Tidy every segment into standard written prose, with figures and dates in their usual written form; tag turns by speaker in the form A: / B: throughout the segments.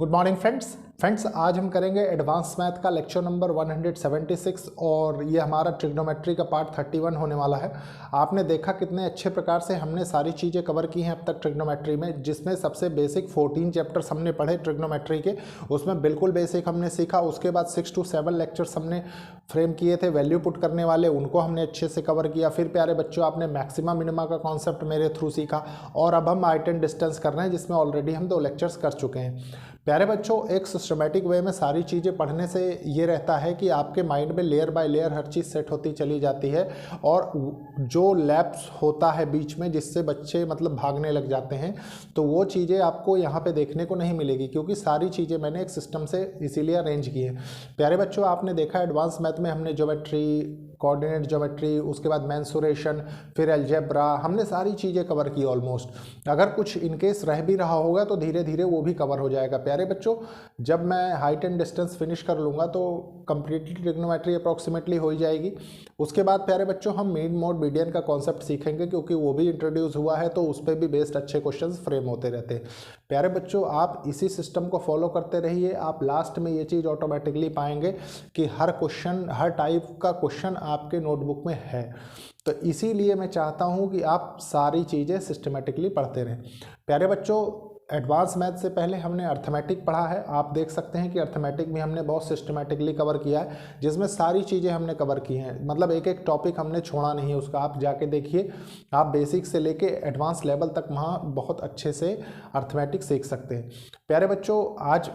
A: Good morning friends आज हम करेंगे एडवांस मैथ का लेक्चर नंबर 176 और ये हमारा ट्रिग्नोमेट्री का पार्ट 31 होने वाला है। आपने देखा कितने अच्छे प्रकार से हमने सारी चीज़ें कवर की हैं अब तक ट्रिग्नोमेट्री में, जिसमें सबसे बेसिक 14 चैप्टर्स हमने पढ़े ट्रिग्नोमेट्री के, उसमें बिल्कुल बेसिक हमने सीखा। उसके बाद 6 to 7 लेक्चर्स हमने फ्रेम किए थे वैल्यू पुट करने वाले, उनको हमने अच्छे से कवर किया। फिर प्यारे बच्चों आपने मैक्सिमा मिनिमा का कॉन्सेप्ट मेरे थ्रू सीखा और अब हम हाइट एंड डिस्टेंस कर रहे हैं, जिसमें ऑलरेडी हम 2 लेक्चर्स कर चुके हैं। प्यारे बच्चों एक सिस्टमेटिक वे में सारी चीज़ें पढ़ने से ये रहता है कि आपके माइंड में layer by layer her cheese set होती चली जाती है और जो लैप्स होता है बीच में जिससे बच्चे मतलब भागने लग जाते हैं, तो वो चीज़ें आपको यहाँ पे देखने को नहीं मिलेगी, क्योंकि सारी चीज़ें मैंने एक सिस्टम से इसीलिए अरेंज की है। प्यारे बच्चों आपने देखा एडवांस मैथ में हमने ज्योमेट्री, कोऑर्डिनेट ज्योमेट्री, उसके बाद मेंसुरेशन, फिर अलजेब्रा, हमने सारी चीज़ें कवर की ऑलमोस्ट। अगर कुछ इनकेस रह भी रहा होगा तो धीरे धीरे वो भी कवर हो जाएगा। प्यारे बच्चों जब मैं हाइट एंड डिस्टेंस फिनिश कर लूँगा तो कंप्लीटली ट्रिग्नोमेट्री अप्रॉक्सीमेटली हो ही जाएगी। उसके बाद प्यारे बच्चों हम मीन मोड मीडियन का कॉन्सेप्ट सीखेंगे, क्योंकि वो भी इंट्रोड्यूस हुआ है, तो उस पर भी बेस्ड अच्छे क्वेश्चंस फ्रेम होते रहते हैं। प्यारे बच्चों आप इसी सिस्टम को फॉलो करते रहिए, आप लास्ट में ये चीज़ ऑटोमेटिकली पाएंगे कि हर क्वेश्चन, हर टाइप का क्वेश्चन आपके नोटबुक में है। तो इसीलिए मैं चाहता हूँ कि आप सारी चीज़ें सिस्टमेटिकली पढ़ते रहें। प्यारे बच्चों एडवांस मैथ से पहले हमने अर्थमेटिक पढ़ा है। आप देख सकते हैं कि अर्थमेटिक भी हमने बहुत सिस्टमेटिकली कवर किया है, जिसमें सारी चीज़ें हमने कवर की हैं, मतलब एक एक टॉपिक हमने छोड़ा नहीं है उसका। आप जाके देखिए, आप बेसिक से लेके एडवांस लेवल तक वहाँ बहुत अच्छे से अर्थमेटिक सीख सकते हैं। प्यारे बच्चों आज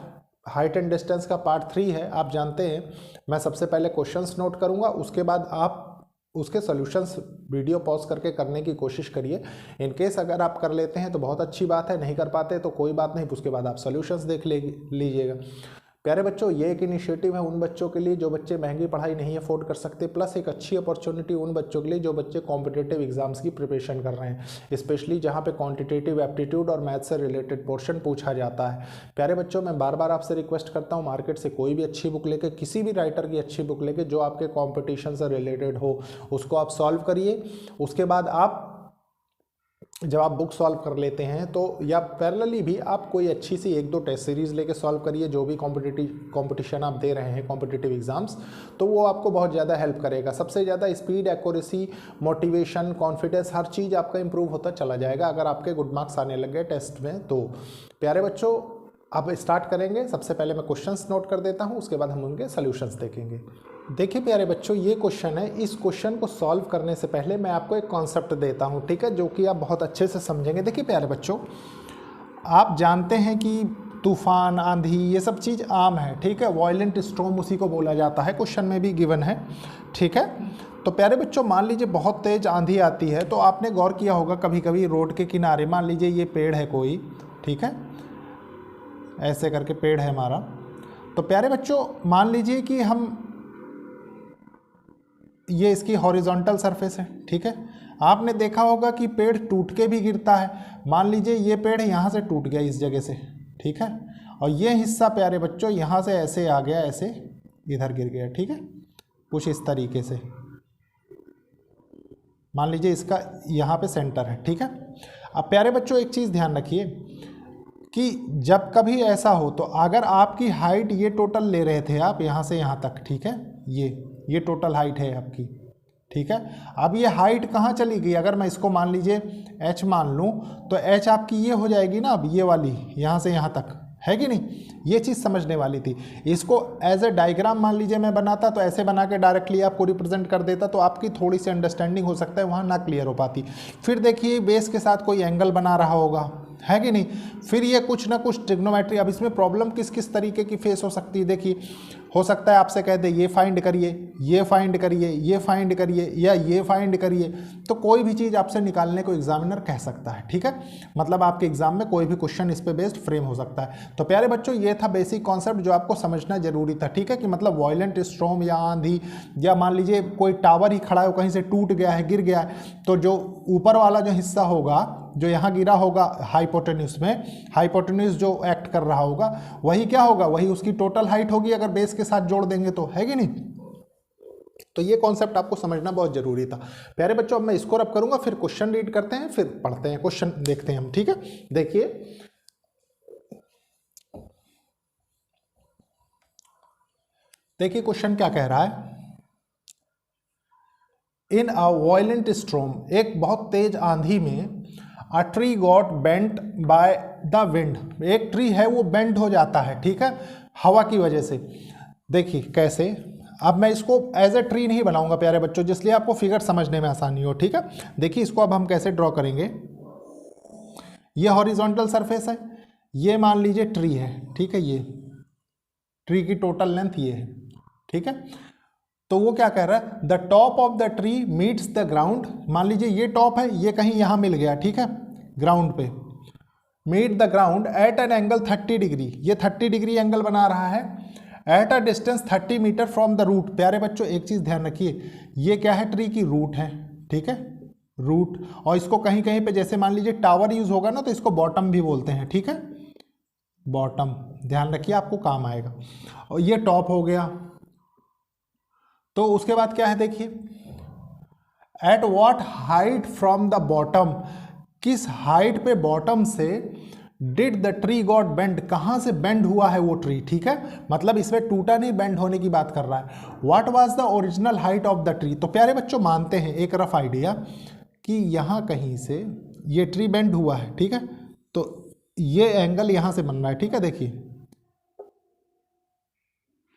A: हाइट एंड डिस्टेंस का पार्ट 3 है। आप जानते हैं मैं सबसे पहले क्वेश्चंस नोट करूँगा, उसके बाद आप उसके सॉल्यूशंस वीडियो पॉज करके करने की कोशिश करिए। इनकेस अगर आप कर लेते हैं तो बहुत अच्छी बात है, नहीं कर पाते तो कोई बात नहीं, उसके बाद आप सॉल्यूशंस देख लीजिएगा। प्यारे बच्चों ये एक इनिशिएटिव है उन बच्चों के लिए जो बच्चे महंगी पढ़ाई नहीं अफोर्ड कर सकते, प्लस एक अच्छी अपॉर्चुनिटी उन बच्चों के लिए जो बच्चे कॉम्पिटिटिव एग्जाम्स की प्रिपरेशन कर रहे हैं, स्पेशली जहां पे क्वांटिटेटिव एप्टीट्यूड और मैथ से रिलेटेड पोर्शन पूछा जाता है। प्यारे बच्चों मैं बार बार आपसे रिक्वेस्ट करता हूँ, मार्केट से कोई भी अच्छी बुक लेके, किसी भी राइटर की अच्छी बुक लेके जो आपके कॉम्पिटिशन से रिलेटेड हो, उसको आप सॉल्व करिए। उसके बाद आप जब आप बुक सॉल्व कर लेते हैं तो या पैरेलली भी आप कोई अच्छी सी 1-2 टेस्ट सीरीज़ लेके सॉल्व करिए, जो भी कॉम्पिटिशन आप दे रहे हैं कॉम्पिटिटिव एग्जाम्स, तो वो आपको बहुत ज़्यादा हेल्प करेगा। सबसे ज़्यादा स्पीड, एक्यूरेसी, मोटिवेशन, कॉन्फिडेंस, हर चीज़ आपका इंप्रूव होता चला जाएगा अगर आपके गुड मार्क्स आने लग गए टेस्ट में। तो प्यारे बच्चों अब स्टार्ट करेंगे। सबसे पहले मैं क्वेश्चंस नोट कर देता हूँ, उसके बाद हम उनके सॉल्यूशंस देखेंगे। देखिए प्यारे बच्चों ये क्वेश्चन है, इस क्वेश्चन को सॉल्व करने से पहले मैं आपको एक कॉन्सेप्ट देता हूँ, ठीक है, जो कि आप बहुत अच्छे से समझेंगे। देखिए प्यारे बच्चों आप जानते हैं कि तूफान, आंधी, ये सब चीज़ आम है, ठीक है, वायलेंट स्टॉर्म उसी को बोला जाता है, क्वेश्चन में भी गिवन है, ठीक है। तो प्यारे बच्चों मान लीजिए बहुत तेज आंधी आती है, तो आपने गौर किया होगा कभी कभी रोड के किनारे, मान लीजिए ये पेड़ है कोई, ठीक है, ऐसे करके पेड़ है हमारा। तो प्यारे बच्चों मान लीजिए कि हम ये इसकी हॉरिजॉन्टल सरफेस है, ठीक है। आपने देखा होगा कि पेड़ टूट के भी गिरता है। मान लीजिए ये पेड़ यहाँ से टूट गया इस जगह से, ठीक है, और ये हिस्सा प्यारे बच्चों यहाँ से ऐसे आ गया, ऐसे इधर गिर गया, ठीक है, कुछ इस तरीके से। मान लीजिए इसका यहाँ पे सेंटर है, ठीक है। अब प्यारे बच्चों एक चीज़ ध्यान रखिए कि जब कभी ऐसा हो तो अगर आपकी हाइट ये टोटल ले रहे थे आप यहाँ से यहाँ तक, ठीक है, ये टोटल हाइट है आपकी, ठीक है। अब ये हाइट कहाँ चली गई, अगर मैं इसको मान लीजिए h मान लूँ तो h आपकी ये हो जाएगी ना, अब ये वाली यहाँ से यहाँ तक है कि नहीं, ये चीज़ समझने वाली थी। इसको एज ए डायग्राम मान लीजिए मैं बनाता तो ऐसे बना के डायरेक्टली आपको रिप्रेजेंट कर देता, तो आपकी थोड़ी सी अंडरस्टैंडिंग हो सकता है वहाँ ना क्लियर हो पाती। फिर देखिए बेस के साथ कोई एंगल बना रहा होगा, है कि नहीं, फिर ये कुछ ना कुछ ट्रिग्नोमेट्री। अब इसमें प्रॉब्लम किस किस तरीके की फेस हो सकती है, देखिए हो सकता है आपसे कह दे ये फाइंड करिए, ये फाइंड करिए, ये फाइंड करिए, या ये फाइंड करिए, तो कोई भी चीज़ आपसे निकालने को एग्जामिनर कह सकता है, ठीक है। मतलब आपके एग्जाम में कोई भी क्वेश्चन इस पे बेस्ड फ्रेम हो सकता है। तो प्यारे बच्चों ये था बेसिक कॉन्सेप्ट जो आपको समझना जरूरी था, ठीक है, कि मतलब वायलेंट स्टॉर्म या आंधी, या मान लीजिए कोई टावर ही खड़ा है कहीं से टूट गया है, गिर गया है, तो जो ऊपर वाला जो हिस्सा होगा जो यहाँ गिरा होगा हाइपोटेन्यूज में, हाइपोटेन्यूज जो एक्ट कर रहा होगा वही क्या होगा, वही उसकी टोटल हाइट होगी अगर बेस के साथ जोड़ देंगे तो, है कि नहीं। तो ये कॉन्सेप्ट आपको समझना बहुत जरूरी था। प्यारे बच्चों अब मैं इसको रब करूंगा, फिर क्वेश्चन रीड करते हैं, फिर पढ़ते हैं, क्वेश्चन देखते हैं हम, ठीक है। देखिए देखिए क्वेश्चन क्या कह रहा है, इन अ वायलेंट स्टॉर्म, एक बहुत तेज आंधी में, a tree got bent by the wind, एक ट्री है वो बेंड हो जाता है, ठीक है, हवा की वजह से। देखिए कैसे, अब मैं इसको एज ए ट्री नहीं बनाऊंगा प्यारे बच्चों, जिसलिए आपको फिगर समझने में आसानी हो, ठीक है। देखिए इसको अब हम कैसे ड्रॉ करेंगे, ये हॉरिजॉन्टल सरफेस है, ये मान लीजिए ट्री है, ठीक है, ये ट्री की टोटल लेंथ ये है, ठीक है। तो वो क्या कह रहा है, the top of the tree meets the ground, मान लीजिए ये टॉप है, ये कहीं यहां मिल गया, ठीक है, ग्राउंड पे, meet the ground at an angle 30 degree, ये 30 डिग्री एंगल बना रहा है, at a distance 30 metre from the root. प्यारे बच्चों एक चीज ध्यान रखिए, ये क्या है, ट्री की रूट है, ठीक है, रूट, और इसको कहीं कहीं पे जैसे मान लीजिए टावर यूज होगा ना, तो इसको बॉटम भी बोलते हैं, ठीक है, बॉटम, ध्यान रखिए आपको काम आएगा। और ये टॉप हो गया, तो उसके बाद क्या है देखिए, at what height from the bottom, किस हाइट पे बॉटम से did the tree got bend, कहां से बेंड हुआ है वो ट्री, ठीक है, मतलब इसमें टूटा नहीं, बेंड होने की बात कर रहा है। What was the original height of the tree, तो प्यारे बच्चों मानते हैं एक रफ आइडिया कि यहां कहीं से ये ट्री बेंड हुआ है, ठीक है, तो ये एंगल यहां से बन रहा है, ठीक है, देखिए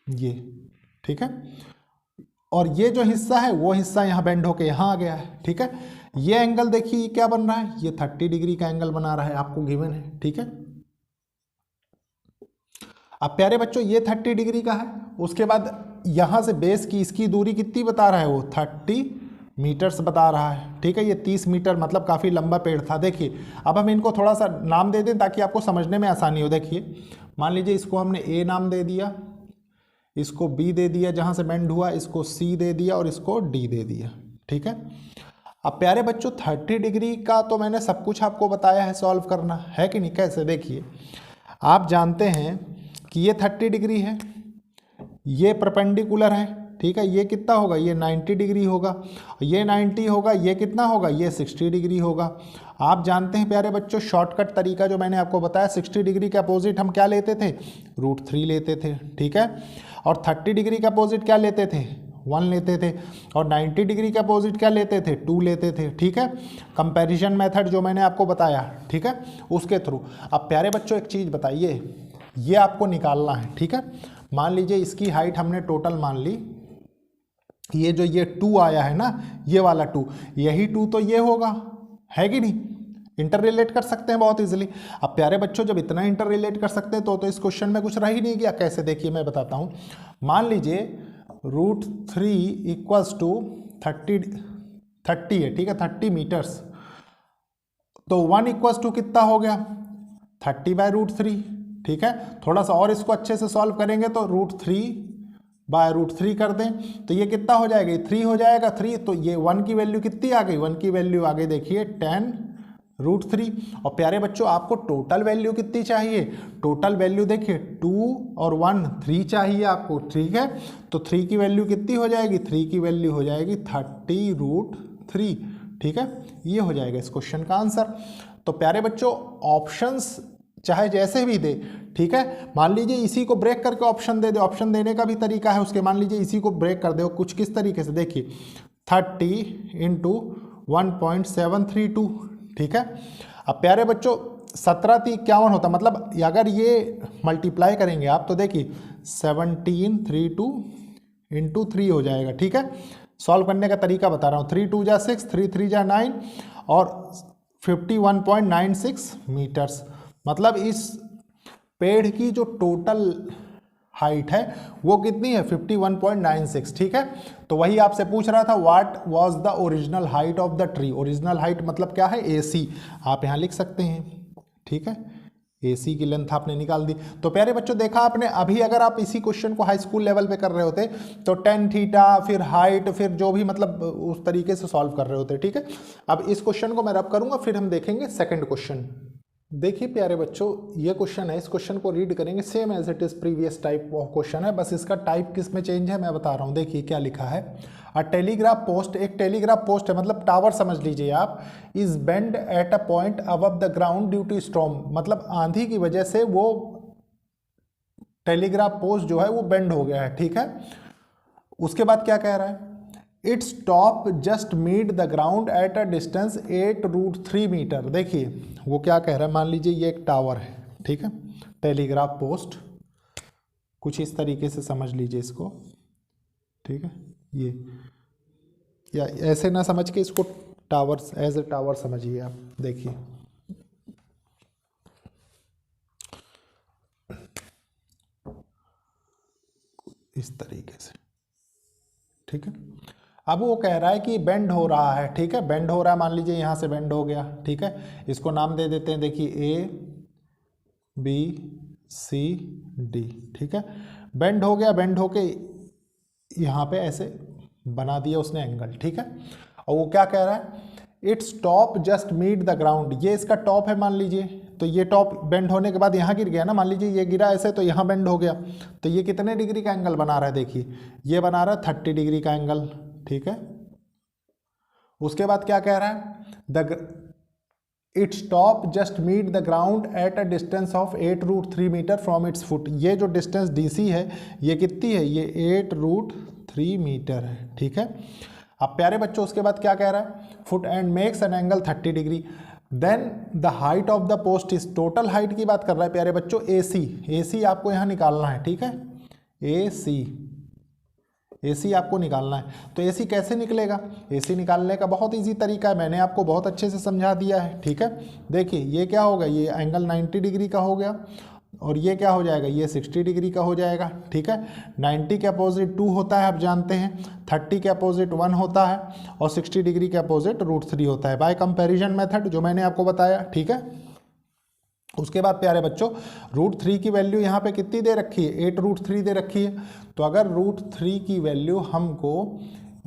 A: ये, ठीक है, और ये जो हिस्सा है वो हिस्सा यहाँ बेंड होके यहाँ आ गया है, ठीक है। ये एंगल देखिए क्या बन रहा है, ये 30 डिग्री का एंगल बना रहा है, आपको गिवन है, ठीक है। अब प्यारे बच्चों ये 30 डिग्री का है, उसके बाद यहाँ से बेस की इसकी दूरी कितनी बता रहा है, वो 30 मीटर्स बता रहा है, ठीक है, ये 30 मीटर, मतलब काफ़ी लंबा पेड़ था। देखिए अब हम इनको थोड़ा सा नाम दे दें ताकि आपको समझने में आसानी हो। देखिए मान लीजिए इसको हमने ए नाम दे दिया, इसको बी दे दिया जहां से बेंड हुआ, इसको सी दे दिया और इसको डी दे दिया, ठीक है। अब प्यारे बच्चों 30 डिग्री का तो मैंने सब कुछ आपको बताया है सॉल्व करना, है कि नहीं। कैसे, देखिए आप जानते हैं कि ये 30 डिग्री है, ये परपेंडिकुलर है, ठीक है, ये कितना होगा, ये 90 डिग्री होगा, ये 90 होगा, ये कितना होगा, ये 60 डिग्री होगा। आप जानते हैं प्यारे बच्चों शॉर्टकट तरीका जो मैंने आपको बताया, 60 डिग्री के अपोजिट हम क्या लेते थे, √3 लेते थे, ठीक है, और 30 डिग्री के अपोजिट क्या लेते थे, 1 लेते थे, और 90 डिग्री के अपोजिट क्या लेते थे, 2 लेते थे, ठीक है। कंपैरिजन मेथड जो मैंने आपको बताया, ठीक है, उसके थ्रू। अब प्यारे बच्चों एक चीज़ बताइए, ये आपको निकालना है, ठीक है। मान लीजिए इसकी हाइट हमने टोटल मान ली, ये जो ये 2 आया है ना, ये वाला 2, यही 2 तो ये होगा, है कि नहीं, इंटर रिलेट कर सकते हैं बहुत इजीली। अब प्यारे बच्चों जब इतना इंटर रिलेट कर सकते हैं तो इस क्वेश्चन में कुछ रह ही नहीं गया। कैसे, देखिए मैं बताता हूँ। मान लीजिए √3 इक्वल्स टू 30 है, ठीक है, 30 मीटर्स, तो 1 इक्वल्स टू कितना हो गया, 30/√3, ठीक है। थोड़ा सा और इसको अच्छे से सॉल्व करेंगे तो √3/√3 कर दें तो ये कितना हो जाएगा, 3 हो जाएगा, 3, तो ये 1 की वैल्यू कितनी आ गई, 1 की वैल्यू आ गई देखिए 10√3। और प्यारे बच्चों आपको टोटल वैल्यू कितनी चाहिए, टोटल वैल्यू देखिए 2 और 1 3 चाहिए आपको, ठीक है। तो 3 की वैल्यू कितनी हो जाएगी, 3 की वैल्यू हो जाएगी 30√3, ठीक है, ये हो जाएगा इस क्वेश्चन का आंसर। तो प्यारे बच्चों ऑप्शंस चाहे जैसे भी दे, ठीक है, मान लीजिए इसी को ब्रेक करके ऑप्शन दे दे, ऑप्शन देने का भी तरीका है उसके, मान लीजिए इसी को ब्रेक कर दे कुछ किस तरीके से, देखिए 30 × 1.732, ठीक है। अब प्यारे बच्चों 17×3 = 51 होता, मतलब अगर ये मल्टीप्लाई करेंगे आप तो देखिए 1732 × 3 हो जाएगा, ठीक है। सॉल्व करने का तरीका बता रहा हूँ, 3 × 2 = 6, 3 × 3 = 9 और 51.96 मीटर्स, मतलब इस पेड़ की जो टोटल हाइट है वो कितनी है, 51.96, ठीक है। तो वही आपसे पूछ रहा था what was the original height of the tree, original height मतलब क्या है, AC, आप यहाँ लिख सकते हैं, ठीक है, AC की लेंथ आपने निकाल दी। तो प्यारे बच्चों देखा आपने, अभी अगर आप इसी क्वेश्चन को हाई स्कूल लेवल पे कर रहे होते तो tan थीटा फिर हाइट फिर जो भी मतलब उस तरीके से सॉल्व कर रहे होते, ठीक है। अब इस क्वेश्चन को मैं रब करूंगा, फिर हम देखेंगे सेकंड क्वेश्चन। देखिए प्यारे बच्चों ये क्वेश्चन है, इस क्वेश्चन को रीड करेंगे same as it is previous type of question है, बस इसका टाइप किस में चेंज है मैं बता रहा हूँ। देखिए क्या लिखा है, अ टेलीग्राफ पोस्ट, एक टेलीग्राफ पोस्ट है मतलब टावर समझ लीजिए आप, is bend at a point above the ground due to storm, मतलब आंधी की वजह से वो टेलीग्राफ पोस्ट जो है वो बेंड हो गया है, ठीक है। उसके बाद क्या कह रहा है, it's top just meet the ground at a distance 8√3 metre. देखिए वो क्या कह रहा है, मान लीजिए ये एक टावर है, ठीक है, टेलीग्राफ पोस्ट, कुछ इस तरीके से समझ लीजिए इसको, ठीक है, ये या ऐसे ना समझ के इसको टावर्स एज ए टावर समझिए आप। देखिए इस तरीके से, ठीक है। अब वो कह रहा है कि बेंड हो रहा है, ठीक है, बेंड हो रहा है, मान लीजिए यहाँ से बेंड हो गया, ठीक है, इसको नाम दे देते हैं, देखिए A B C D, ठीक है, बेंड हो गया, बेंड होके यहाँ पे ऐसे बना दिया उसने एंगल, ठीक है। और वो क्या कह रहा है, it's top just meet the ground, ये इसका टॉप है मान लीजिए, तो ये टॉप बेंड होने के बाद यहाँ गिर गया ना, मान लीजिए ये गिरा ऐसे तो यहाँ बेंड हो गया, तो ये कितने डिग्री का एंगल बना रहा है, देखिए ये बना रहा है 30 डिग्री का एंगल, ठीक है। उसके बाद क्या कह रहा है, it's top just meet the ground at a distance of 8√3 metre from its foot, ये जो डिस्टेंस DC है ये कितनी है, ये 8√3 मीटर है, ठीक है। अब प्यारे बच्चों उसके बाद क्या कह रहा है, foot and makes an angle 30 degree, then the height of the post is, total height की बात कर रहा है प्यारे बच्चों, AC आपको यहाँ निकालना है, ठीक है, AC आपको निकालना है। तो AC कैसे निकलेगा, AC निकालने का बहुत इजी तरीका है, मैंने आपको बहुत अच्छे से समझा दिया है, ठीक है। देखिए ये क्या होगा, ये एंगल 90 डिग्री का हो गया, और ये क्या हो जाएगा, ये 60 डिग्री का हो जाएगा, ठीक है। 90 के अपोजिट 2 होता है, आप जानते हैं, 30 के अपोजिट 1 होता है, और 60 डिग्री के अपोजिट √3 होता है, बाय कंपैरिजन मेथड जो मैंने आपको बताया, ठीक है। उसके बाद प्यारे बच्चों √3 की वैल्यू यहाँ पे कितनी दे रखी है, 8√3 दे रखी है, तो अगर √3 की वैल्यू हमको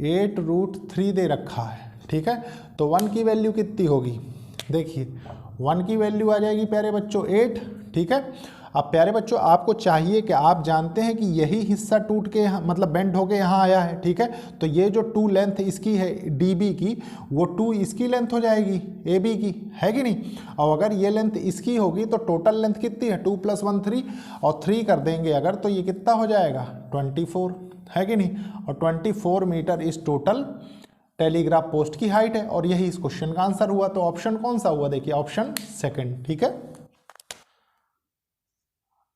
A: 8√3 दे रखा है, ठीक है, तो 1 की वैल्यू कितनी होगी, देखिए 1 की वैल्यू आ जाएगी प्यारे बच्चों 8, ठीक है। अब प्यारे बच्चों आपको चाहिए कि आप जानते हैं कि यही हिस्सा टूट के मतलब बेंड होके यहाँ आया है, ठीक है, तो ये जो 2 लेंथ इसकी है DB की, वो 2 इसकी लेंथ हो जाएगी AB की, है कि नहीं। और अगर ये लेंथ इसकी होगी तो टोटल लेंथ कितनी है, 2 + 1 3, और 3 कर देंगे अगर तो ये कितना हो जाएगा 24, है कि नहीं। और 24 मीटर इस टोटल टेलीग्राफ पोस्ट की हाइट है, और यही इस क्वेश्चन का आंसर हुआ। तो ऑप्शन कौन सा हुआ, देखिए ऑप्शन सेकंड, ठीक है।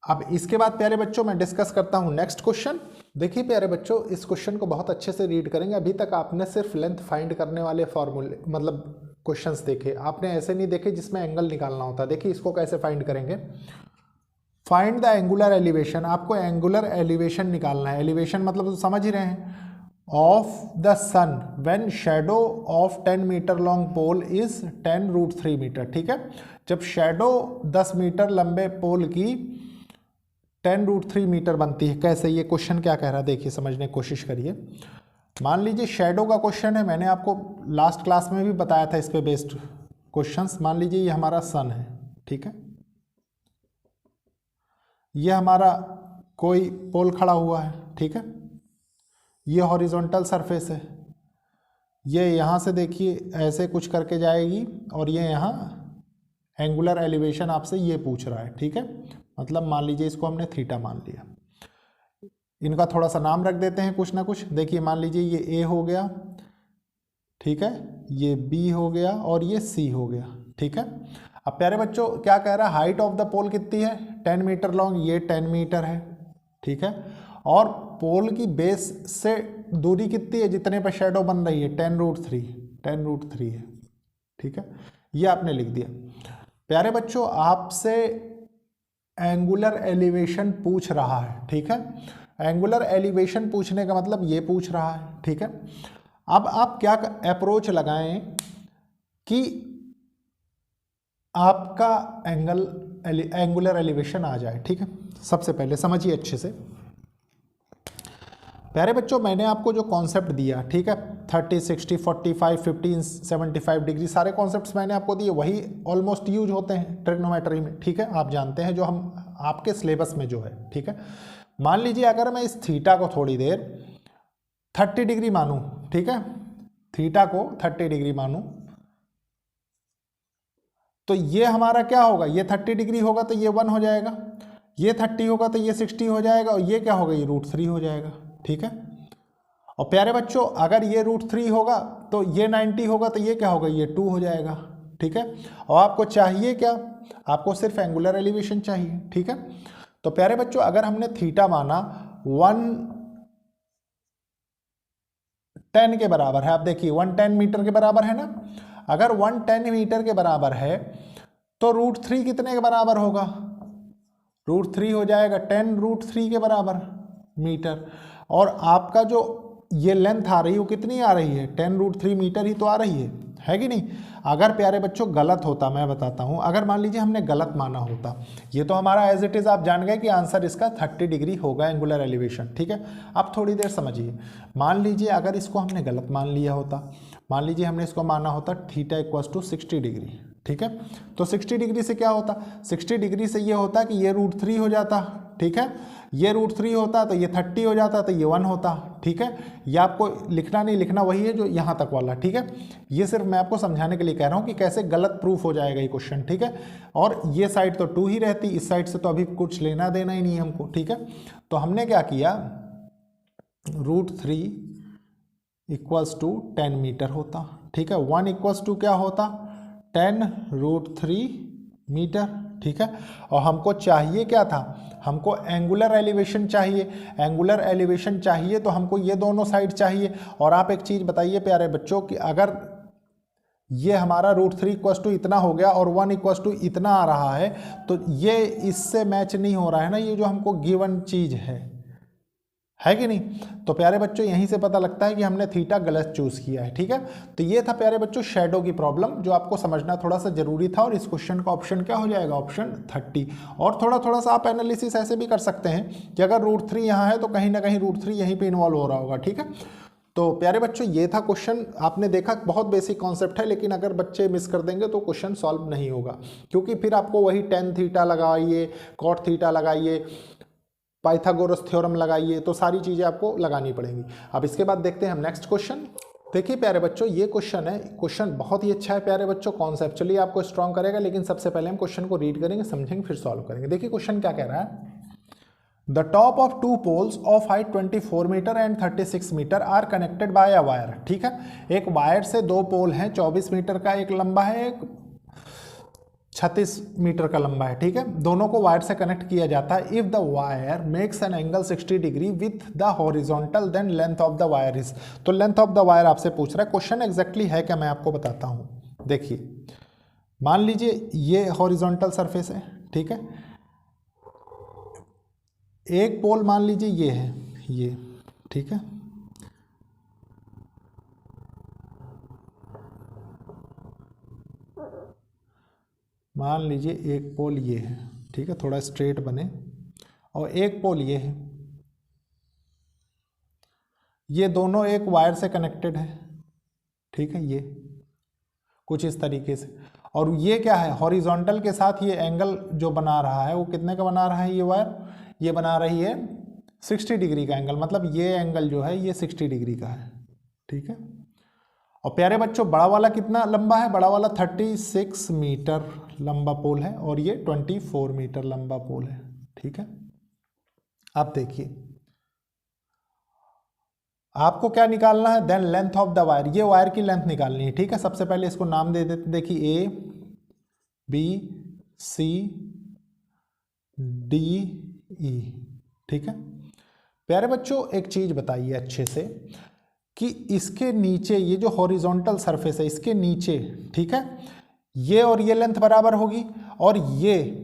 A: अब इसके बाद प्यारे बच्चों मैं डिस्कस करता हूं नेक्स्ट क्वेश्चन। देखिए प्यारे बच्चों इस क्वेश्चन को बहुत अच्छे से रीड करेंगे। अभी तक आपने सिर्फ लेंथ फाइंड करने वाले फॉर्मूले मतलब क्वेश्चंस देखे, आपने ऐसे नहीं देखे जिसमें एंगल निकालना होता। देखिए इसको कैसे फाइंड करेंगे, फाइंड द एंगुलर एलिवेशन, आपको एंगुलर एलिवेशन निकालना है। एलिवेशन मतलब तो समझ ही रहे हैं, of the sun when shadow of 10 metre long pole is 10√3 metre, ठीक है। जब शैडो 10 मीटर लंबे पोल की 10√3 मीटर बनती है। कैसे, ये क्वेश्चन क्या कह रहा है देखिए समझने की कोशिश करिए। मान लीजिए शैडो का क्वेश्चन है, मैंने आपको लास्ट क्लास में भी बताया था इस पे बेस्ड क्वेश्चंस। मान लीजिए ये हमारा सन है, ठीक है, ये हमारा कोई पोल खड़ा हुआ है, ठीक है, ये हॉरिजॉन्टल सरफेस है, ये यहाँ से देखिए ऐसे कुछ करके जाएगी, और ये यहाँ एंगुलर एलिवेशन आपसे ये पूछ रहा है, ठीक है। मतलब मान लीजिए इसको हमने थीटा मान लिया, इनका थोड़ा सा नाम रख देते हैं कुछ ना कुछ। देखिए मान लीजिए ये A हो गया, ठीक है, ये B हो गया, और ये C हो गया, ठीक है। अब प्यारे बच्चों क्या कह रहा है, हाइट ऑफ द पोल कितनी है 10 मीटर लॉन्ग, ये 10 मीटर है, ठीक है, और पोल की बेस से दूरी कितनी है जितने पर शेडो बन रही है 10√3 है, ठीक है, ये आपने लिख दिया। प्यारे बच्चों आपसे एंगुलर एलिवेशन पूछ रहा है, ठीक है, एंगुलर एलिवेशन पूछने का मतलब ये पूछ रहा है, ठीक है। अब आप क्या अप्रोच लगाएं कि आपका एंगुलर एलिवेशन आ जाए, ठीक है। सबसे पहले समझिए अच्छे से प्यारे बच्चों, मैंने आपको जो कॉन्सेप्ट दिया, ठीक है, 30, 60, 45, 15, 75 डिग्री, सारे कॉन्सेप्ट्स मैंने आपको दिए, वही ऑलमोस्ट यूज होते हैं ट्रिग्नोमेट्री में, ठीक है, आप जानते हैं जो हम आपके सिलेबस में जो है, ठीक है। मान लीजिए अगर मैं इस थीटा को थोड़ी देर 30 डिग्री मानूं, ठीक है, थीटा को 30 डिग्री मानूं, तो ये हमारा क्या होगा, ये 30 डिग्री होगा तो ये 1 हो जाएगा, ये 30 होगा तो ये 60 हो जाएगा, और ये क्या होगा, ये √3 हो जाएगा। ठीक है, और प्यारे बच्चों अगर ये √3 होगा तो ये 90 होगा तो ये क्या होगा, ये 2 हो जाएगा। ठीक है, और आपको चाहिए क्या, आपको सिर्फ एंगुलर एलिवेशन चाहिए। ठीक है, तो प्यारे बच्चों अगर हमने थीटा माना 110 के बराबर है, आप देखिए 110 मीटर के बराबर है ना, अगर 110 मीटर के बराबर है तो √3 कितने के बराबर होगा, √3 हो जाएगा 10√3 के बराबर मीटर। और आपका जो ये लेंथ आ रही है वो कितनी आ रही है, 10√3 मीटर ही तो आ रही है कि नहीं। अगर प्यारे बच्चों गलत होता, मैं बताता हूँ, अगर मान लीजिए हमने गलत माना होता, ये तो हमारा एज इट इज़ आप जान गए कि आंसर इसका 30 डिग्री होगा एंगुलर एलिवेशन। ठीक है, अब थोड़ी देर समझिए, मान लीजिए अगर इसको हमने गलत मान लिया होता, मान लीजिए हमने इसको माना होता थीटा = 60 डिग्री। ठीक है, तो 60 डिग्री से क्या होता, 60 डिग्री से ये होता कि ये √3 हो जाता। ठीक है, ये √3 होता तो ये 30 हो जाता तो ये 1 होता। ठीक है, ये आपको लिखना नहीं, लिखना वही है जो यहाँ तक वाला। ठीक है, ये सिर्फ मैं आपको समझाने के लिए कह रहा हूँ कि कैसे गलत प्रूफ हो जाएगा ये क्वेश्चन। ठीक है, और ये साइड तो 2 ही रहती, इस साइड से तो अभी कुछ लेना देना ही नहीं है हमको। ठीक है, तो हमने क्या किया, √3 = 10 मीटर होता। ठीक है, 1 = क्या होता, 10√3 मीटर। ठीक है, और हमको चाहिए क्या था, हमको एंगुलर एलिवेशन चाहिए। एंगुलर एलिवेशन चाहिए तो हमको ये दोनों साइड चाहिए। और आप एक चीज़ बताइए प्यारे बच्चों कि अगर ये हमारा √3 इतना हो गया और 1 इतना आ रहा है तो ये इससे मैच नहीं हो रहा है ना, ये जो हमको गिवन चीज़ है कि नहीं। तो प्यारे बच्चों यहीं से पता लगता है कि हमने थीटा गलत चूज़ किया है। ठीक है, तो ये था प्यारे बच्चों शैडो की प्रॉब्लम, जो आपको समझना थोड़ा सा जरूरी था। और इस क्वेश्चन का ऑप्शन क्या हो जाएगा, ऑप्शन 30। और थोड़ा सा आप एनालिसिस ऐसे भी कर सकते हैं कि अगर √3 यहाँ है तो कहीं ना कहीं √3 यहीं पर इन्वॉल्व हो रहा होगा। ठीक है, तो प्यारे बच्चों ये था क्वेश्चन। आपने देखा बहुत बेसिक कॉन्सेप्ट है, लेकिन अगर बच्चे मिस कर देंगे तो क्वेश्चन सॉल्व नहीं होगा, क्योंकि फिर आपको वही tan थीटा लगाइए, cot थीटा लगाइए, पाइथागोरस थ्योरम लगाइए, तो सारी चीज़ें आपको लगानी पड़ेंगी। अब इसके बाद देखते हैं हम नेक्स्ट क्वेश्चन। देखिए प्यारे बच्चों ये क्वेश्चन है, क्वेश्चन बहुत ही अच्छा है प्यारे बच्चों, कॉन्सेप्चुअली आपको स्ट्रॉन्ग करेगा। लेकिन सबसे पहले हम क्वेश्चन को रीड करेंगे, समझेंगे, फिर सॉल्व करेंगे। देखिए क्वेश्चन क्या कह रहा है, the top of 2 poles of height 24 metre and 36 metre are connected by a wire. ठीक है, एक वायर से 2 पोल हैं, 24 मीटर का एक लंबा है, एक 36 मीटर का लंबा है। ठीक है, दोनों को वायर से कनेक्ट किया जाता है। If the wire makes an angle 60 degree with the horizontal, then length of the wire is. तो लेंथ ऑफ द वायर आपसे पूछ रहा है, क्वेश्चन एग्जैक्टली है क्या मैं आपको बताता हूं। देखिए मान लीजिए ये हॉरिजॉन्टल सरफेस है। ठीक है, एक पोल मान लीजिए ये है, ये। ठीक है, मान लीजिए एक पोल ये है। ठीक है, थोड़ा स्ट्रेट बने, और एक पोल ये है, ये दोनों एक वायर से कनेक्टेड है। ठीक है, ये कुछ इस तरीके से, और ये क्या है, हॉरिजॉन्टल के साथ ये एंगल जो बना रहा है वो कितने का बना रहा है, ये वायर ये बना रही है 60 डिग्री का एंगल, मतलब ये एंगल जो है ये 60 डिग्री का है। ठीक है, और प्यारे बच्चों बड़ा वाला कितना लंबा है, बड़ा वाला 36 मीटर लंबा पोल है, और ये 24 मीटर लंबा पोल है। ठीक है, आप देखिए आपको क्या निकालना है, then length of the wire, ये वायर की लेंथ निकालनी है। ठीक है, सबसे पहले इसको नाम दे देते, देखिए A B C D E। ठीक है, प्यारे बच्चों एक चीज बताइए अच्छे से कि इसके नीचे ये जो हॉरिजॉन्टल सरफेस है इसके नीचे, ठीक है, ये और ये लेंथ बराबर होगी, और ये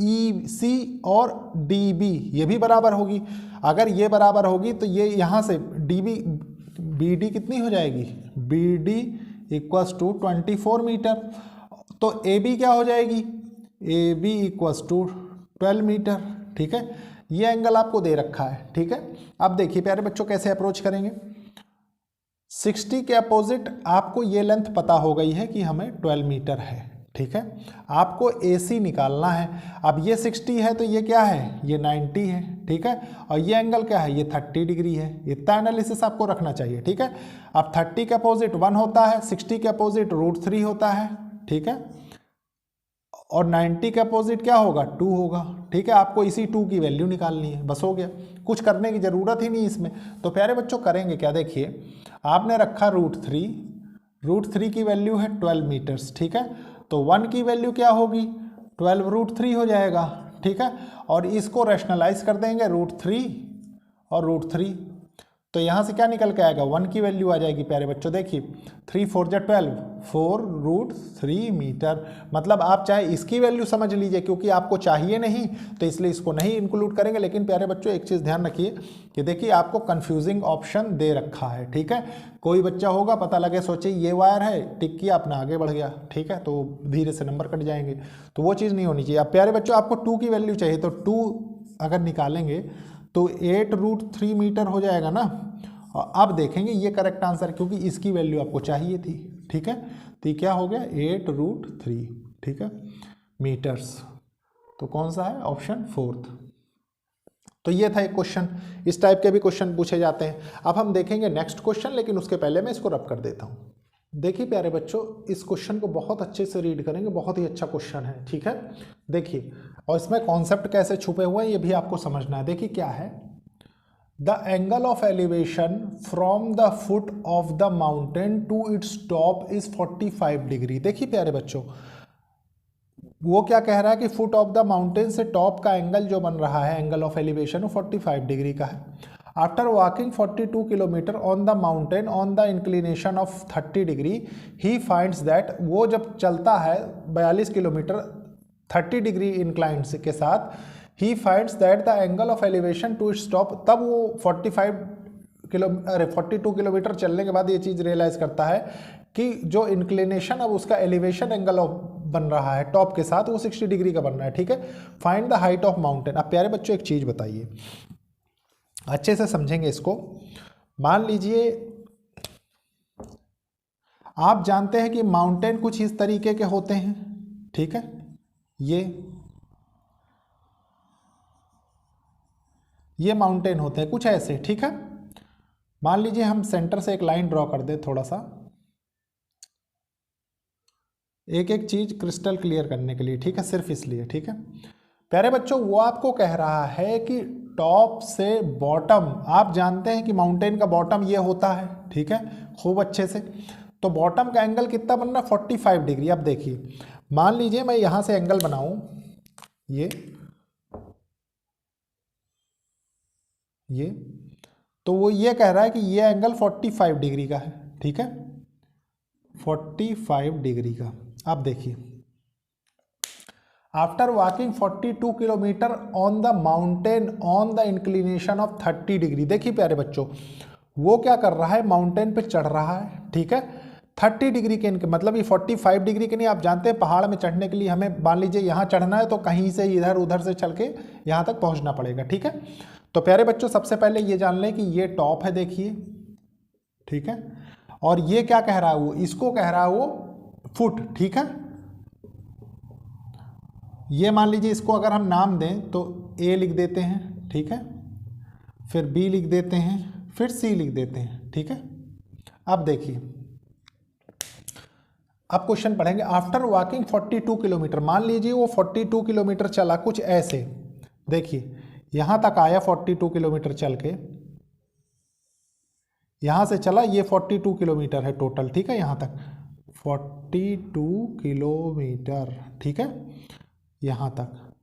A: EC और DB ये भी बराबर होगी। अगर ये बराबर होगी तो ये यहाँ से BD कितनी हो जाएगी, BD = 24 मीटर। तो AB क्या हो जाएगी, AB = 12 मीटर। ठीक है, ये एंगल आपको दे रखा है। ठीक है, अब देखिए प्यारे बच्चों कैसे अप्रोच करेंगे। 60 के अपोजिट आपको ये लेंथ पता हो गई है कि हमें 12 मीटर है। ठीक है, आपको AC निकालना है। अब ये 60 है तो ये क्या है, ये 90 है। ठीक है, और ये एंगल क्या है, ये 30 डिग्री है। इतना एनालिसिस आपको रखना चाहिए। ठीक है, अब 30 के अपोजिट 1 होता है, 60 के अपोजिट √3 होता है। ठीक है, और 90 के अपोजिट क्या होगा, 2 होगा। ठीक है, आपको इसी 2 की वैल्यू निकालनी है, बस हो गया, कुछ करने की ज़रूरत ही नहीं इसमें। तो प्यारे बच्चों करेंगे क्या, देखिए आपने रखा √3 की वैल्यू है 12 मीटर्स। ठीक है, तो 1 की वैल्यू क्या होगी, 12 √3 हो जाएगा। ठीक है, और इसको रैशनलाइज कर देंगे √3 और √3, तो यहाँ से क्या निकल के आएगा, 1 की वैल्यू आ जाएगी। प्यारे बच्चों देखिए 3 4 जा 12, 4√3 मीटर। मतलब आप चाहे इसकी वैल्यू समझ लीजिए, क्योंकि आपको चाहिए नहीं तो इसलिए इसको नहीं इंक्लूड करेंगे। लेकिन प्यारे बच्चों एक चीज़ ध्यान रखिए कि देखिए आपको कन्फ्यूजिंग ऑप्शन दे रखा है। ठीक है, कोई बच्चा होगा पता लगे सोचे ये वायर है, टिक किया अपना आगे बढ़ गया। ठीक है, तो धीरे से नंबर कट जाएंगे, तो वो चीज़ नहीं होनी चाहिए। अब प्यारे बच्चों आपको 2 की वैल्यू चाहिए, तो 2 अगर निकालेंगे तो 8√3 मीटर हो जाएगा ना। और अब देखेंगे ये करेक्ट आंसर, क्योंकि इसकी वैल्यू आपको चाहिए थी। ठीक है, तो ये क्या हो गया 8√3। ठीक है, मीटर्स, तो कौन सा है, ऑप्शन 4। तो ये था एक क्वेश्चन, इस टाइप के भी क्वेश्चन पूछे जाते हैं। अब हम देखेंगे नेक्स्ट क्वेश्चन, लेकिन उसके पहले मैं इसको रब कर देता हूँ। देखिए प्यारे बच्चों इस क्वेश्चन को बहुत अच्छे से रीड करेंगे, बहुत ही अच्छा क्वेश्चन है। ठीक है, देखिए और इसमें कॉन्सेप्ट कैसे छुपे हुए हैं ये भी आपको समझना है। देखिए क्या है, the angle of elevation from the foot of the mountain to its top is 45 degree. देखिए प्यारे बच्चों वो क्या कह रहा है कि फुट ऑफ द माउंटेन से टॉप का एंगल जो बन रहा है, एंगल ऑफ एलिवेशन, वो 45 डिग्री का है। After walking 42 kilometre on the mountain on the inclination of 30 degree, he finds that, वो जब चलता है 42 किलोमीटर 30 डिग्री इंक्लाइन के साथ, he finds that the angle of elevation to its top, तब वो 42 किलोमीटर चलने के बाद ये चीज़ रियलाइज करता है कि जो इंक्लिनेशन अब उसका एलिवेशन एंगल ऑफ बन रहा है टॉप के साथ, वो 60 डिग्री का बन रहा है। ठीक है, find the height of mountain. अब प्यारे बच्चों एक चीज़ बताइए, अच्छे से समझेंगे इसको। मान लीजिए आप जानते हैं कि माउंटेन कुछ इस तरीके के होते हैं। ठीक है, ये माउंटेन होते हैं कुछ ऐसे। ठीक है, मान लीजिए हम सेंटर से एक लाइन ड्रॉ कर दे, थोड़ा सा एक एक चीज क्रिस्टल क्लियर करने के लिए। ठीक है, सिर्फ इसलिए। ठीक है प्यारे बच्चों, वो आपको कह रहा है कि टॉप से बॉटम, आप जानते हैं कि माउंटेन का बॉटम ये होता है। ठीक है, खूब अच्छे से, तो बॉटम का एंगल कितना बन रहा है, 45 डिग्री। अब देखिए मान लीजिए मैं यहां से एंगल बनाऊं, ये तो वो ये कह रहा है कि ये एंगल 45 डिग्री का है। ठीक है, 45 डिग्री का। अब देखिए after walking 42 kilometre on the mountain on the inclination of 30 degree. देखिए प्यारे बच्चों वो क्या कर रहा है, माउंटेन पे चढ़ रहा है। ठीक है, 30 डिग्री के मतलब ये 45 डिग्री के नहीं। आप जानते हैं पहाड़ में चढ़ने के लिए हमें मान लीजिए यहाँ चढ़ना है तो कहीं से इधर उधर से चल के यहाँ तक पहुँचना पड़ेगा। ठीक है, तो प्यारे बच्चों सबसे पहले ये जान लें कि ये टॉप है, देखिए। ठीक है, और ये क्या कह रहा है, वो इसको कह रहा है वो फुट। ठीक है, ये मान लीजिए इसको अगर हम नाम दें तो ए लिख देते हैं। ठीक है, फिर बी लिख देते हैं, फिर सी लिख देते हैं। ठीक है, अब देखिए अब क्वेश्चन पढ़ेंगे। आफ्टर वॉकिंग 42 किलोमीटर, मान लीजिए वो 42 किलोमीटर चला कुछ ऐसे, देखिए यहां तक आया 42 किलोमीटर चल के, यहां से चला, ये 42 किलोमीटर है टोटल। ठीक है, यहां तक 42 किलोमीटर। ठीक है, यहां तक,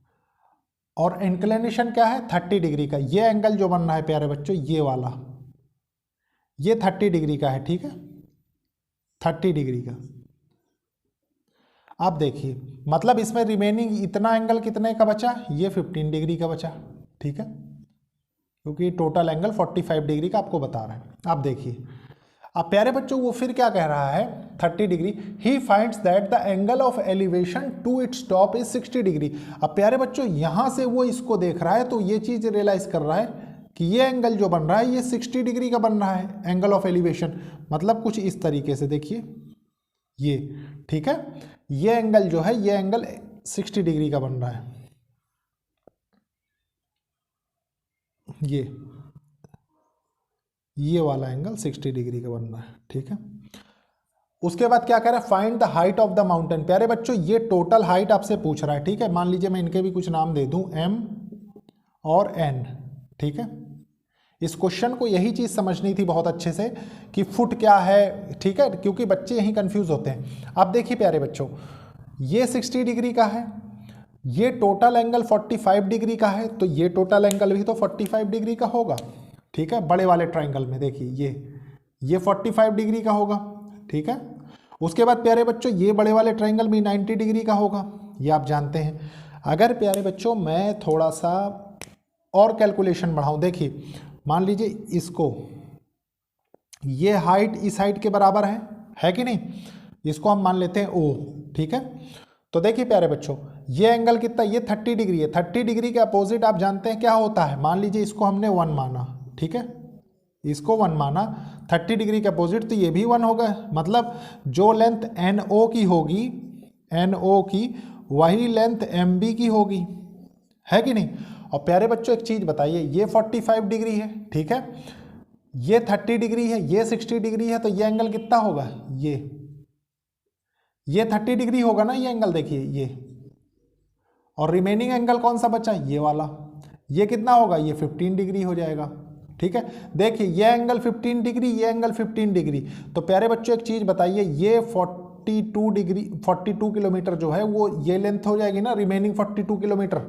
A: और इंक्लिनेशन क्या है, 30 डिग्री का। ये एंगल जो बन रहा है प्यारे बच्चों, ये वाला, ये 30 डिग्री का है। ठीक है, 30 डिग्री का। आप देखिए मतलब इसमें रिमेनिंग इतना एंगल कितने का बचा, ये 15 डिग्री का बचा। ठीक है, क्योंकि टोटल एंगल 45 डिग्री का आपको बता रहा है। आप देखिए अब प्यारे बच्चों वो फिर क्या कह रहा है, 30 degree. He finds that the angle of elevation to its top is 60 degree. अब प्यारे बच्चों यहां से वो इसको देख रहा है तो ये चीज रियलाइज कर रहा है कि ये एंगल जो बन रहा है ये 60 डिग्री का बन रहा है, एंगल ऑफ एलिवेशन। मतलब कुछ इस तरीके से देखिए ये। ठीक है, ये एंगल जो है ये एंगल 60 डिग्री का बन रहा है, ये वाला एंगल 60 डिग्री का बन रहा है। ठीक है, उसके बाद क्या कह रहा है, find the height of the mountain. प्यारे बच्चों ये टोटल हाइट आपसे पूछ रहा है, ठीक है। मान लीजिए मैं इनके भी कुछ नाम दे दूं, m और n, ठीक है। इस क्वेश्चन को यही चीज़ समझनी थी बहुत अच्छे से कि फुट क्या है, ठीक है, क्योंकि बच्चे यहीं कंफ्यूज होते हैं। अब देखिए प्यारे बच्चों, ये 60 डिग्री का है, ये टोटल एंगल 45 डिग्री का है, तो ये टोटल एंगल भी तो 45 डिग्री का होगा, ठीक है। बड़े वाले ट्राइंगल में देखिए ये 45 डिग्री का होगा, ठीक है। उसके बाद प्यारे बच्चों ये बड़े वाले ट्राइंगल में 90 डिग्री का होगा, ये आप जानते हैं। अगर प्यारे बच्चों मैं थोड़ा सा और कैलकुलेशन बढ़ाऊं, देखिए मान लीजिए इसको, ये हाइट इस हाइट के बराबर है कि नहीं, इसको हम मान लेते हैं O, ठीक है। तो देखिए प्यारे बच्चों ये एंगल कितना, ये 30 डिग्री है। 30 डिग्री के अपोजिट आप जानते हैं क्या होता है, मान लीजिए इसको हमने 1 माना, ठीक है, इसको 1 माना, 30 डिग्री के अपोजिट, तो ये भी 1 होगा। मतलब जो लेंथ NO की होगी, NO की, वही लेंथ MB की होगी, है कि नहीं। और प्यारे बच्चों एक चीज़ बताइए, ये 45 डिग्री है, ठीक है, ये 30 डिग्री है, ये 60 डिग्री है, तो ये एंगल कितना होगा, ये 30 डिग्री होगा ना ये एंगल, देखिए ये। और रिमेनिंग एंगल कौन सा बचा, ये वाला, ये कितना होगा, ये 15 डिग्री हो जाएगा, ठीक है। देखिए ये एंगल 15 डिग्री, ये एंगल 15 डिग्री। तो प्यारे बच्चों एक चीज़ बताइए, ये 42 डिग्री, 42 किलोमीटर जो है वो ये लेंथ हो जाएगी ना, रिमेनिंग 42 किलोमीटर,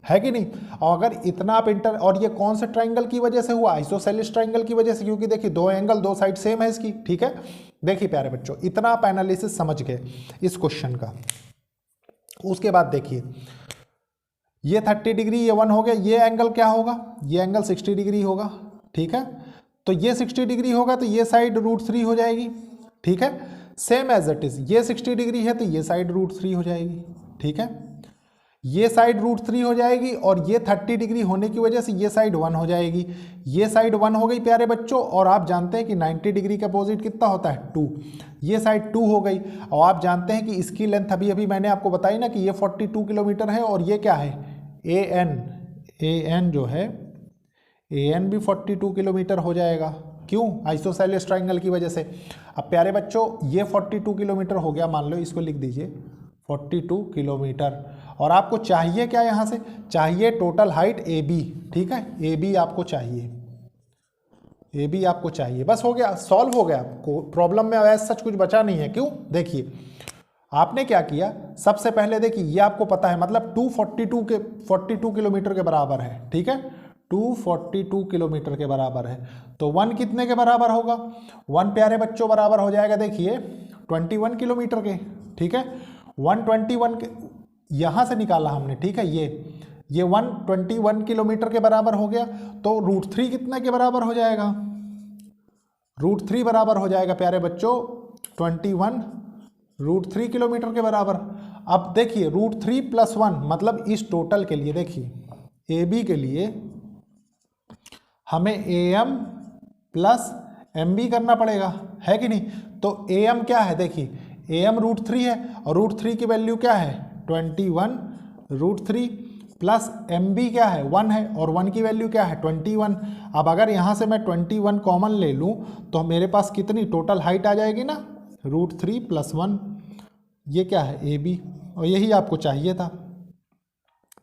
A: है कि नहीं। और अगर इतना आप और ये कौन से ट्राइंगल की वजह से हुआ, आइसोसेलेस ट्राइंगल की वजह से, क्योंकि देखिए दो एंगल दो साइड सेम है इसकी, ठीक है। देखिए प्यारे बच्चों इतना आप एनालिसिस समझ गए इस क्वेश्चन का। उसके बाद देखिए ये 30 डिग्री, ये 1 हो गया, ये एंगल क्या होगा, ये एंगल 60 डिग्री होगा, ठीक है। तो ये 60 डिग्री होगा तो ये साइड √3 हो जाएगी, ठीक है। सेम एज इट इज, ये 60 डिग्री है तो ये साइड √3 हो जाएगी, ठीक है। ये साइड √3 हो जाएगी और ये 30 डिग्री होने की वजह से ये साइड 1 हो जाएगी, ये साइड 1 हो गई प्यारे बच्चों। और आप जानते हैं कि 90 डिग्री का अपोजिट कितना होता है, 2, ये साइड 2 हो गई। और आप जानते हैं कि इसकी लेंथ अभी मैंने आपको बताई ना कि ये 42 किलोमीटर है, और ये क्या है, AN जो है, AN भी 42 किलोमीटर हो जाएगा, क्यों, आइसोसेलेस ट्राइंगल की वजह से। अब प्यारे बच्चों ये 42 किलोमीटर हो गया, मान लो इसको लिख दीजिए 42 किलोमीटर। और आपको चाहिए क्या, यहाँ से चाहिए टोटल हाइट AB, ठीक है, AB आपको चाहिए, AB आपको चाहिए, बस हो गया, सॉल्व हो गया। आपको प्रॉब्लम में ऐसा सच कुछ बचा नहीं है, क्यों, देखिए आपने क्या किया, सबसे पहले देखिए ये आपको पता है, मतलब 42 किलोमीटर के बराबर है, ठीक है, 242 किलोमीटर के बराबर है। तो 1 कितने के बराबर होगा, 1 प्यारे बच्चों बराबर हो जाएगा, देखिए 21 किलोमीटर के, ठीक है। 121 के यहाँ से निकाला हमने, ठीक है, ये 121 किलोमीटर के बराबर हो गया। तो √3 कितने के बराबर हो जाएगा, √3 बराबर हो जाएगा प्यारे बच्चों 21, √3 किलोमीटर के बराबर। अब देखिए √3 + 1, मतलब इस टोटल के लिए देखिए AB के लिए हमें AM + MB करना पड़ेगा, है कि नहीं। तो AM क्या है, देखिए AM √3 है, और √3 की वैल्यू क्या है 21, √3 प्लस MB क्या है 1 है, और 1 की वैल्यू क्या है 21। अब अगर यहाँ से मैं 21 कॉमन ले लूँ तो मेरे पास कितनी टोटल हाइट आ जाएगी ना, √3 + 1, ये क्या है AB, और यही आपको चाहिए था,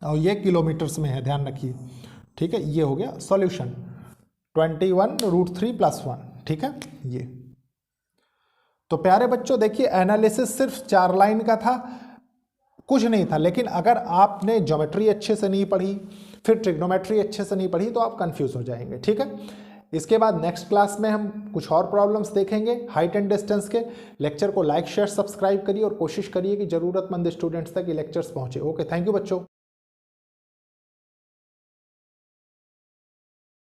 A: और ये किलोमीटर्स में है, ध्यान रखिए, ठीक है। ये हो गया सॉल्यूशन, 21 √3 + 1, ठीक है। ये तो प्यारे बच्चों देखिए एनालिसिस सिर्फ 4 लाइन का था, कुछ नहीं था। लेकिन अगर आपने ज्योमेट्री अच्छे से नहीं पढ़ी, फिर ट्रिग्नोमेट्री अच्छे से नहीं पढ़ी, तो आप कंफ्यूज हो जाएंगे, ठीक है। इसके बाद नेक्स्ट क्लास में हम कुछ और प्रॉब्लम्स देखेंगे हाइट एंड डिस्टेंस के। लेक्चर को लाइक शेयर सब्सक्राइब करिए और कोशिश करिए कि ज़रूरतमंद स्टूडेंट्स तक ये लेक्चर्स पहुँचे। ओके, थैंक यू बच्चों।